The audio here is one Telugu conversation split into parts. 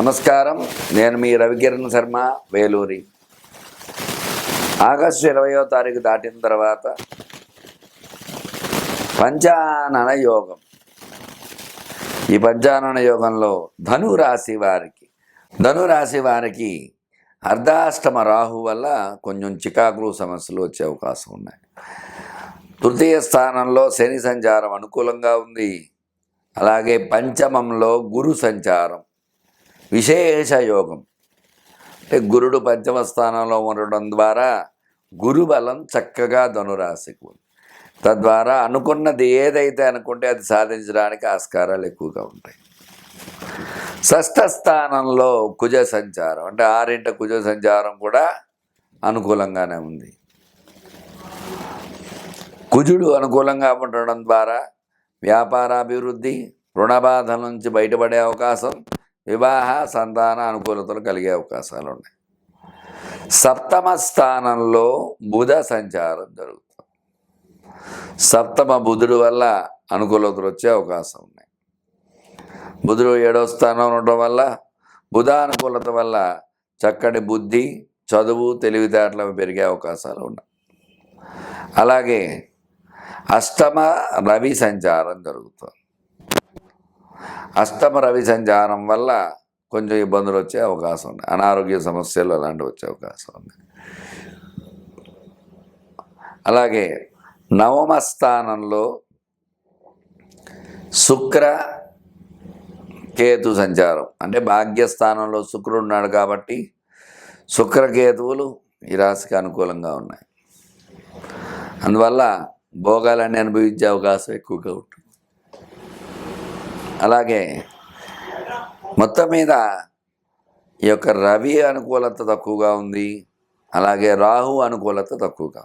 నమస్కారం. నేను మీ రవికిరణ్ శర్మ, వేలూరి. ఆగస్టు 20వ తారీఖు దాటిన తర్వాత పంచానన యోగం. ఈ పంచానన యోగంలో ధనురాశి వారికి అర్ధాష్టమ రాహు వల్ల కొంచెం చికాకులు సమస్యలు వచ్చే అవకాశం ఉన్నాయి. తృతీయ స్థానంలో శని సంచారం అనుకూలంగా ఉంది. అలాగే పంచమంలో గురు సంచారం విశేష యోగం. అంటే గురుడు పంచమ స్థానంలో ఉండడం ద్వారా గురు బలం చక్కగా ధనురాశికి ఉంది. తద్వారా అనుకున్నది ఏదైతే అనుకుంటే అది సాధించడానికి ఆస్కారాలు ఎక్కువగా ఉంటాయి. షష్ఠ స్థానంలో కుజ సంచారం, అంటే 6 కుజ సంచారం కూడా అనుకూలంగానే ఉంది. కుజుడు అనుకూలంగా ఉండడం ద్వారా వ్యాపారాభివృద్ధి, రుణబాధల నుంచి బయటపడే అవకాశం, వివాహ సంతాన అనుకూలతలు కలిగే అవకాశాలు ఉన్నాయి. సప్తమ స్థానంలో బుధ సంచారం జరుగుతుంది. సప్తమ బుధుడు వల్ల అనుకూలతలు వచ్చే అవకాశం ఉన్నాయి. బుధుడు 7వ స్థానంలో ఉండడం వల్ల బుధ అనుకూలత వల్ల చక్కటి బుద్ధి, చదువు, తెలివితేటలు పెరిగే అవకాశాలు ఉన్నాయి. అలాగే అష్టమ రవి సంచారం జరుగుతుంది. అష్టమ రవి సంచారం వల్ల కొంచెం ఇబ్బందులు వచ్చే అవకాశం ఉంది. అనారోగ్య సమస్యలు అలాంటివి వచ్చే అవకాశం ఉంది. అలాగే నవమ స్థానంలో శుక్ర కేతు సంచారం, అంటే భాగ్యస్థానంలో శుక్రుడు ఉన్నాడు కాబట్టి శుక్రకేతువులు ఈ రాశికి అనుకూలంగా ఉన్నాయి. అందువల్ల భోగాలన్నీ అనుభవించే అవకాశం ఎక్కువగా ఉంటుంది. అలాగే మొత్తం మీద ఈ యొక్క రవి అనుకూలత తక్కువగా ఉంది. అలాగే రాహు అనుకూలత తక్కువగా,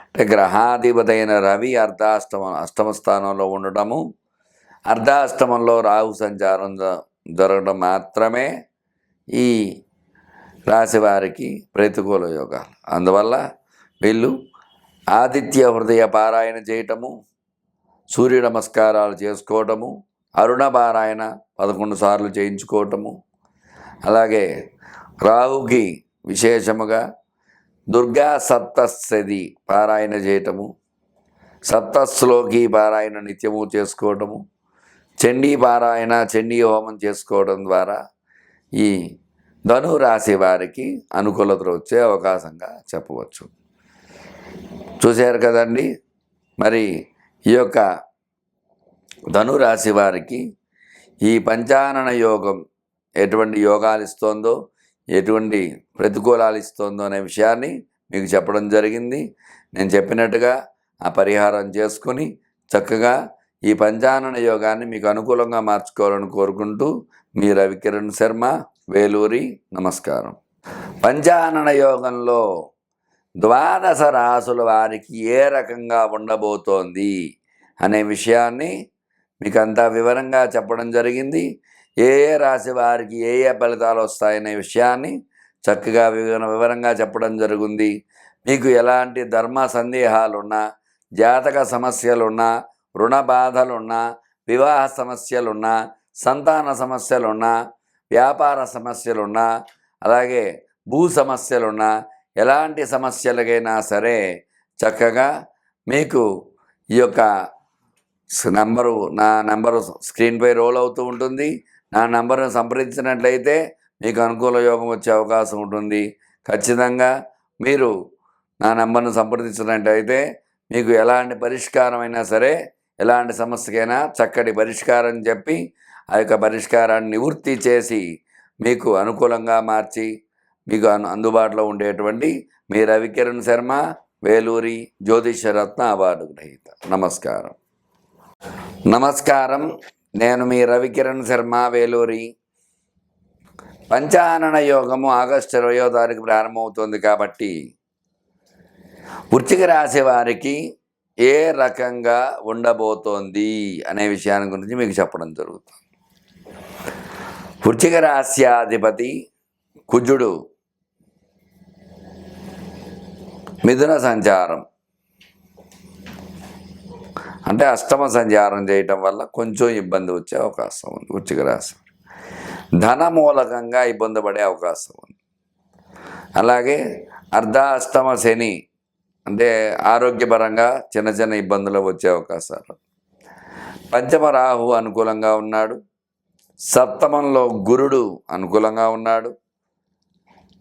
అంటే గ్రహాధిపతి అయిన రవి అష్టమ స్థానంలో ఉండటము, అర్ధాష్టమంలో రాహు సంచారం జరగడం మాత్రమే ఈ రాశి వారికి ప్రతికూల యోగాలు. అందువల్ల వీళ్ళు ఆదిత్య హృదయ పారాయణ చేయటము, సూర్య నమస్కారాలు చేసుకోవటము, అరుణ పారాయణ 11 సార్లు చేయించుకోవటము, అలాగే రాహుకి విశేషముగా దుర్గా సప్తశతి పారాయణ చేయటము, సప్తశ్లోకి పారాయణ నిత్యము చేసుకోవటము, చండీ పారాయణ, చండీ హోమం చేసుకోవడం ద్వారా ఈ ధనురాశి వారికి అనుకూలతలు వచ్చే అవకాశంగా చెప్పవచ్చు. చూశారు కదండి. మరి ఈ యొక్క ధనురాశి వారికి ఈ పంచానన యోగం ఎటువంటి యోగాలు ఇస్తోందో, ఎటువంటి ప్రతికూలాలు ఇస్తోందో అనే విషయాన్ని మీకు చెప్పడం జరిగింది. నేను చెప్పినట్టుగా ఆ పరిహారం చేసుకుని చక్కగా ఈ పంచానన యోగాన్ని మీకు అనుకూలంగా మార్చుకోవాలని కోరుకుంటూ మీ రవికిరణ్ శర్మ, వేలూరి. నమస్కారం. పంచానన యోగంలో 12 రాసుల వారికి ఏ రకంగా ఉండబోతోంది అనే విషయాన్ని మీకు అంతా వివరంగా చెప్పడం జరిగింది. ఏ రాశి వారికి ఏ ఫలితాలు వస్తాయనే విషయాన్ని చక్కగా వివరంగా చెప్పడం జరిగింది. మీకు ఎలాంటి ధర్మ సందేహాలున్నా, జాతక సమస్యలున్నా, రుణ బాధలున్నా, వివాహ సమస్యలున్నా, సంతాన సమస్యలున్నా, వ్యాపార సమస్యలున్నా, అలాగే భూ సమస్యలున్నా, ఎలాంటి సమస్యలకైనా సరే చక్కగా మీకు ఈ యొక్క నా నంబరు స్క్రీన్పై రోల్ అవుతూ ఉంటుంది. నా నంబర్ను సంప్రదించినట్లయితే మీకు అనుకూల యోగం వచ్చే అవకాశం ఉంటుంది. ఖచ్చితంగా మీరు నా నంబర్ను సంప్రదించినట్లయితే మీకు ఎలాంటి పరిష్కారం అయినా సరే, ఎలాంటి సమస్యకైనా చక్కటి పరిష్కారం చెప్పి ఆ యొక్క పరిష్కారాన్ని నివృత్తి చేసి మీకు అనుకూలంగా మార్చి మీకు అందుబాటులో ఉండేటువంటి మీ రవికిరణ్ శర్మ, వేలూరి, జ్యోతిష్యరత్న అవార్డు గ్రహీత. నమస్కారం. నేను మీ రవికిరణ్ శర్మ, వేలూరి. పంచానన యోగము ఆగస్టు 20వ తారీఖు ప్రారంభమవుతుంది కాబట్టి వృశ్చిక రాశి వారికి ఏ రకంగా ఉండబోతోంది అనే విషయాన్ని గురించి మీకు చెప్పడం జరుగుతుంది. వృశ్చిక రాశ్యాధిపతి కుజుడు మిథున సంచారం, అంటే అష్టమ సంచారం చేయటం వల్ల కొంచెం ఇబ్బంది వచ్చే అవకాశం ఉంది వృశ్చిక రాశి. ధన మూలకంగా ఇబ్బంది పడే అవకాశం ఉంది. అలాగే అర్ధాష్టమ శని అంటే ఆరోగ్యపరంగా చిన్న చిన్న ఇబ్బందులు వచ్చే అవకాశాలు. పంచమ రాహు అనుకూలంగా ఉన్నాడు. సప్తమంలో గురుడు అనుకూలంగా ఉన్నాడు.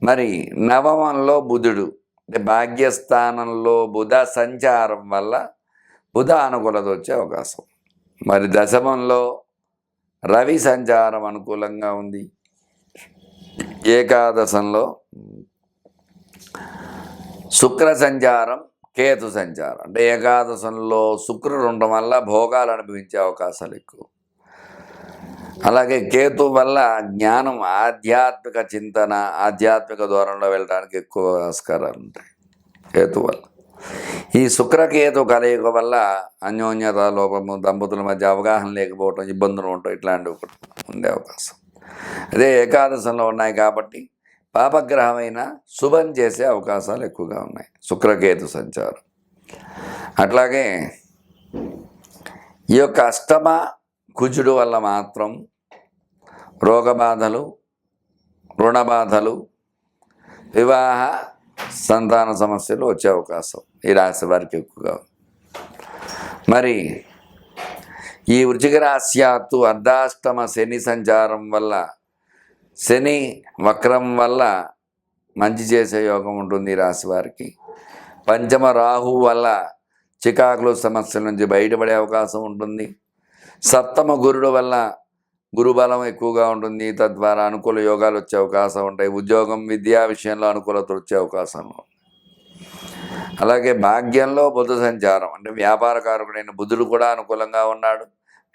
మరి నవమంలో బుధుడు అంటే భాగ్యస్థానంలో బుధ సంచారం వల్ల బుధ అనుకూలత వచ్చే అవకాశం. మరి దశమంలో రవి సంచారం అనుకూలంగా ఉంది. ఏకాదశంలో శుక్ర సంచారం, కేతు సంచారం అంటే ఏకాదశంలో శుక్రుడు ఉండడం వల్ల భోగాలు అనుభవించే అవకాశాలు ఎక్కువ. అలాగే కేతు వల్ల జ్ఞానం, ఆధ్యాత్మిక చింతన, ఆధ్యాత్మిక దూరంలో వెళ్ళడానికి ఎక్కువ ఆస్కారాలు ఉంటాయి కేతు వల్ల. ఈ శుక్రకేతు కలయిక వల్ల అన్యోన్యత లోపము, దంపతుల మధ్య అవగాహన లేకపోవటం, ఇబ్బందులు ఉండటం ఇట్లాంటివి ఉండే అవకాశం. అదే ఏకాదశంలో ఉన్నాయి కాబట్టి పాపగ్రహమైన శుభం చేసే అవకాశాలు ఎక్కువగా ఉన్నాయి శుక్రకేతు సంచారం. అట్లాగే ఈ యొక్క అష్టమ కుజుడు వల్ల మాత్రం రోగబాధలు, రుణబాధలు, వివాహ సంతాన సమస్యలు వచ్చే అవకాశం ఈ రాశి వారికి ఎక్కువగా. మరి ఈ వృశ్చిక రాశ్యాత్తు అర్ధాష్టమ శని సంచారం వల్ల, శని వక్రం వల్ల మంచి చేసే యోగం ఉంటుంది ఈ రాశి వారికి. పంచమ రాహు వల్ల చికాకులు సమస్యల నుంచి బయటపడే అవకాశం ఉంటుంది. సప్తమ గురుడు వల్ల గురుబలం ఎక్కువగా ఉంటుంది. తద్వారా అనుకూల యోగాలు వచ్చే అవకాశం ఉంటాయి. ఉద్యోగం, విద్యా విషయంలో అనుకూలత వచ్చే అవకాశం. అలాగే భాగ్యంలో బుధ సంచారం అంటే వ్యాపారకారకుడైన బుధుడు కూడా అనుకూలంగా ఉన్నాడు.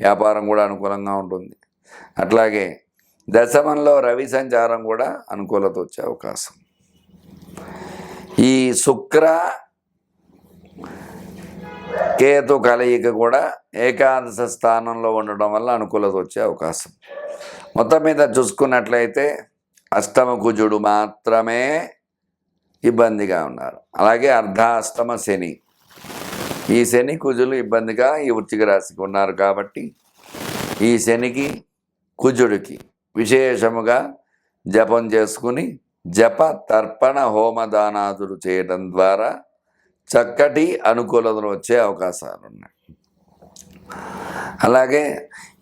వ్యాపారం కూడా అనుకూలంగా ఉంటుంది. అట్లాగే దశమంలో రవి సంచారం కూడా అనుకూలత వచ్చే అవకాశం. ఈ శుక్ర కేతు కలయిక కూడా ఏకాదశ స్థానంలో ఉండడం వల్ల అనుకూలత వచ్చే అవకాశం. మొత్తం మీద చూసుకున్నట్లయితే అష్టమ కుజుడు మాత్రమే ఇబ్బందిగా ఉన్నారు. అలాగే అర్ధాష్టమ శని, ఈ శని కుజులు ఇబ్బందిగా ఈ వృశ్చిక రాశికి ఉన్నారు. కాబట్టి ఈ శనికి కుజుడికి విశేషముగా జపం చేసుకుని జప తర్పణ హోమదానాదులు చేయడం ద్వారా చక్కటి అనుకూలతలు వచ్చే అవకాశాలు ఉన్నాయి. అలాగే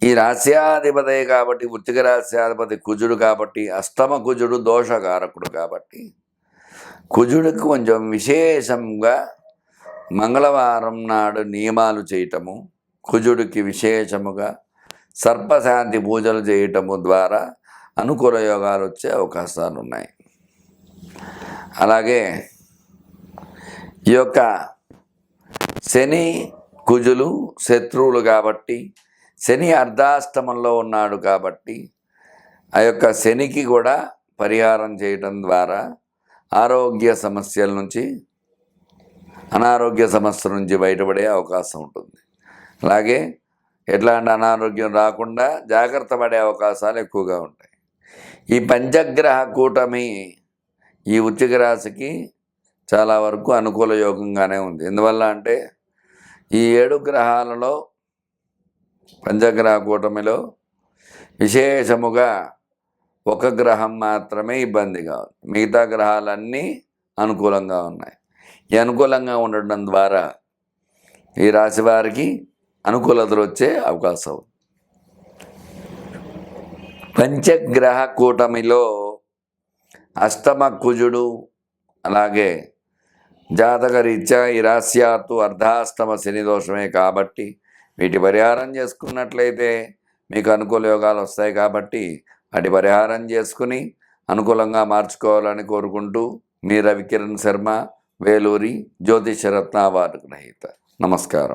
ఈ రాశ్యాధిపతి కాబట్టి, వృశ్చిక రాశ్యాధిపతి కుజుడు కాబట్టి, అష్టమ కుజుడు దోషకారకుడు కాబట్టి కుజుడికి కొంచెం విశేషంగా మంగళవారం నాడు నియమాలు చేయటము, కుజుడికి విశేషముగా సర్పశాంతి పూజలు చేయటము ద్వారా అనుకూల యోగాలు వచ్చే అవకాశాలు ఉన్నాయి. అలాగే ఈ యొక్క శని కుజులు శత్రువులు కాబట్టి, శని అర్ధాష్టమంలో ఉన్నాడు కాబట్టి ఆ యొక్క శనికి కూడా పరిహారం చేయటం ద్వారా ఆరోగ్య సమస్యల నుంచి, అనారోగ్య సమస్యల నుంచి బయటపడే అవకాశం ఉంటుంది. అలాగే ఎట్లాంటి అనారోగ్యం రాకుండా జాగ్రత్త పడే అవకాశాలు ఎక్కువగా ఉంటాయి. ఈ పంచగ్రహ కూటమి ఈ వృశ్చిక రాశికి చాలా వరకు అనుకూల యోగంగానే ఉంది. ఎందువల్ల అంటే ఈ 7 గ్రహాలలో పంచగ్రహ కూటమిలో విశేషముగా ఒక గ్రహం మాత్రమే ఇబ్బందిగా ఉంది. మిగతా గ్రహాలన్నీ అనుకూలంగా ఉన్నాయి. ఈ అనుకూలంగా ఉండడం ద్వారా ఈ రాశి వారికి అనుకూలతలు వచ్చే అవకాశం. పంచగ్రహ కూటమిలో అష్టమ కుజుడు, అలాగే జాతకరీత్యా ఈ రాశ్యాత్తు అర్ధాష్టమ శని దోషమే కాబట్టి వీటి పరిహారం చేసుకున్నట్లయితే మీకు అనుకూల యోగాలు వస్తాయి. కాబట్టి వాటి పరిహారం చేసుకుని అనుకూలంగా మార్చుకోవాలని కోరుకుంటూ మీ రవికిరణ్ శర్మ, వేలూరి జ్యోతిషరత్న అవార్డు గ్రహీత. నమస్కారం.